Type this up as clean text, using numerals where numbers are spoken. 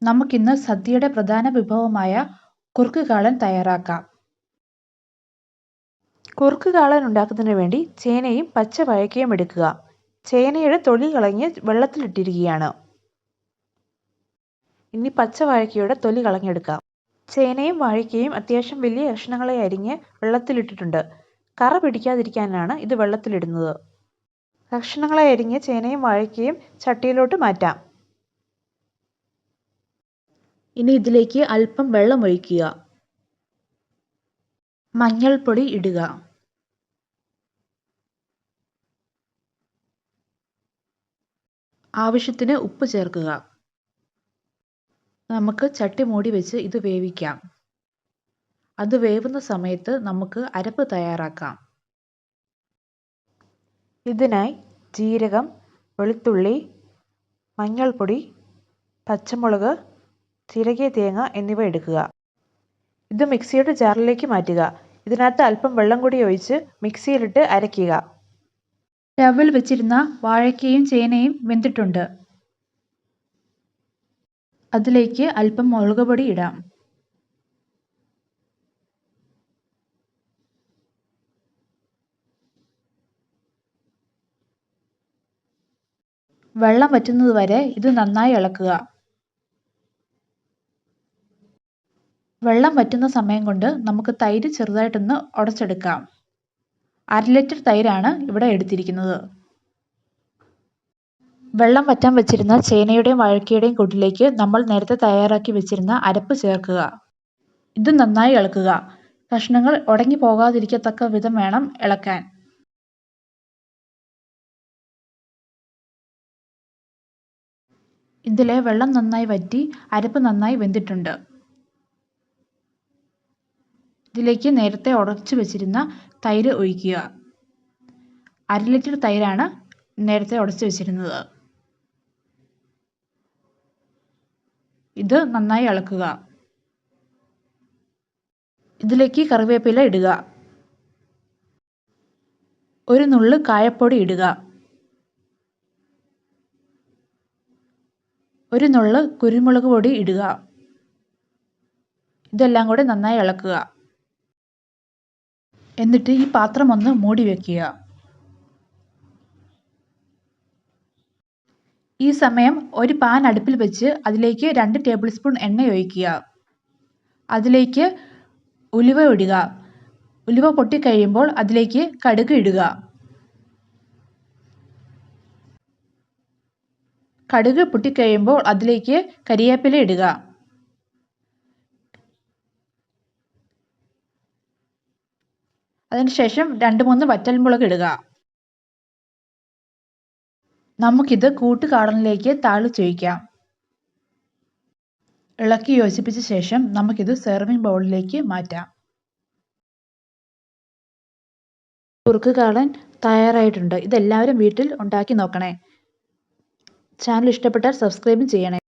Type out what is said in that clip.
നമുക്കിന്ന് സദ്യയുടെ പ്രധാന വിഭവമായ കുറുക്ക് കാളൻ തയ്യാറാക്കാം. കുറുക്ക് കാളൻ ഉണ്ടാക്കുന്നതിന് വേണ്ടി ചേനയും പച്ച വാഴക്കയും എടുക്കുക. ചേനയുടെ തൊലി കളഞ്ഞ് വെള്ളത്തിലിട്ടിരിക്കുകയാണ്. ഇനി പച്ച വാഴക്കയുടെ തൊലി കളഞ്ഞെടുക്കാം. ചേനയും വാഴക്കയും അത്യാവശ്യം വലിയ കഷ്ണങ്ങളെ അരിഞ്ഞ് വെള്ളത്തിലിട്ടിട്ടുണ്ട്. കറ പിടിക്കാതിരിക്കാനാണ് ഇത് വെള്ളത്തിലിടുന്നത്. കഷ്ണങ്ങളെ അരിഞ്ഞ് ചേനയും വാഴക്കയും ചട്ടിയിലോട്ട് മാറ്റാം. ഇനി ഇതിലേക്ക് അല്പം വെള്ളം ഒഴിക്കുക. മഞ്ഞൾപ്പൊടി ഇടുക. ആവശ്യത്തിന് ഉപ്പ് ചേർക്കുക. നമുക്ക് ചട്ടി മൂടി വെച്ച് ഇത് വേവിക്കാം. അത് വേവുന്ന സമയത്ത് നമുക്ക് അരപ്പ് തയ്യാറാക്കാം. ഇതിനായി ജീരകം, വെളുത്തുള്ളി, മഞ്ഞൾപ്പൊടി, പച്ചമുളക്, ചിരകിയ തേങ്ങ എന്നിവ എടുക്കുക. ഇത് മിക്സിയുടെ ജാറിലേക്ക് മാറ്റുക. ഇതിനകത്ത് അല്പം വെള്ളം കൂടി ഒഴിച്ച് മിക്സിയിലിട്ട് അരയ്ക്കുക. സ്റ്റവിൽ വെച്ചിരുന്ന വാഴക്കയും ചേനയും വെന്തിട്ടുണ്ട്. അതിലേക്ക് അല്പം മുളക് പൊടി ഇടാം. വെള്ളം വറ്റുന്നതുവരെ ഇത് നന്നായി ഇളക്കുക. വെള്ളം വറ്റുന്ന സമയം കൊണ്ട് നമുക്ക് തൈര് ചെറുതായിട്ടൊന്ന് ഉടച്ചെടുക്കാം. 1/2 ലിറ്റർ തൈരാണ് ഇവിടെ എടുത്തിരിക്കുന്നത്. വെള്ളം വറ്റാൻ വെച്ചിരുന്ന ചേനയുടെയും വാഴക്കയുടെയും കൂട്ടിലേക്ക് നമ്മൾ നേരത്തെ തയ്യാറാക്കി വെച്ചിരുന്ന അരപ്പ് ചേർക്കുക. ഇത് നന്നായി ഇളക്കുക. കഷ്ണങ്ങൾ ഉടഞ്ഞു പോകാതിരിക്കത്തക്ക വിധം വേണം ഇളക്കാൻ. ഇതിലെ വെള്ളം നന്നായി വറ്റി അരപ്പ് നന്നായി വെന്തിട്ടുണ്ട്. ഇതിലേക്ക് നേരത്തെ ഉടച്ചു വെച്ചിരുന്ന തൈര് ഒഴിക്കുക. 1/2 ലിറ്റർ തൈരാണ് നേരത്തെ ഉടച്ചു വെച്ചിരുന്നത്. ഇത് നന്നായി ഇളക്കുക. ഇതിലേക്ക് കറിവേപ്പില ഇടുക. ഒരു നുള്ള് കായപ്പൊടി ഇടുക. ഒരു നുള്ള് കുരുമുളക് പൊടി ഇടുക. ഇതെല്ലാം കൂടി നന്നായി ഇളക്കുക. എന്നിട്ട് ഈ പാത്രം ഒന്ന് മൂടി വെക്കുക. ഈ സമയം ഒരു പാൻ അടുപ്പിൽ വെച്ച് അതിലേക്ക് 2 ടേബിൾ സ്പൂൺ എണ്ണ ഒഴിക്കുക. അതിലേക്ക് ഉലുവ ഇടുക. ഉലുവ പൊട്ടിക്കഴിയുമ്പോൾ അതിലേക്ക് കടുക് ഇടുക. കടുക് പൊട്ടിക്കഴിയുമ്പോൾ അതിലേക്ക് കരിവേപ്പില ഇടുക. അതിനുശേഷം 2-3 വറ്റൽമുളക് ഇടുക. നമുക്കിത് കൂട്ടുകാളനിലേക്ക് താളിച്ചൊഴിക്കാം. ഇളക്കി യോജിപ്പിച്ച ശേഷം നമുക്കിത് സെർവിംഗ് ബൗളിലേക്ക് മാറ്റാം. കുറുക്ക് കാളൻ തയ്യാറായിട്ടുണ്ട്. ഇതെല്ലാവരും വീട്ടിൽ ഉണ്ടാക്കി നോക്കണേ. ചാനൽ ഇഷ്ടപ്പെട്ടാൽ സബ്സ്ക്രൈബും ചെയ്യണേ.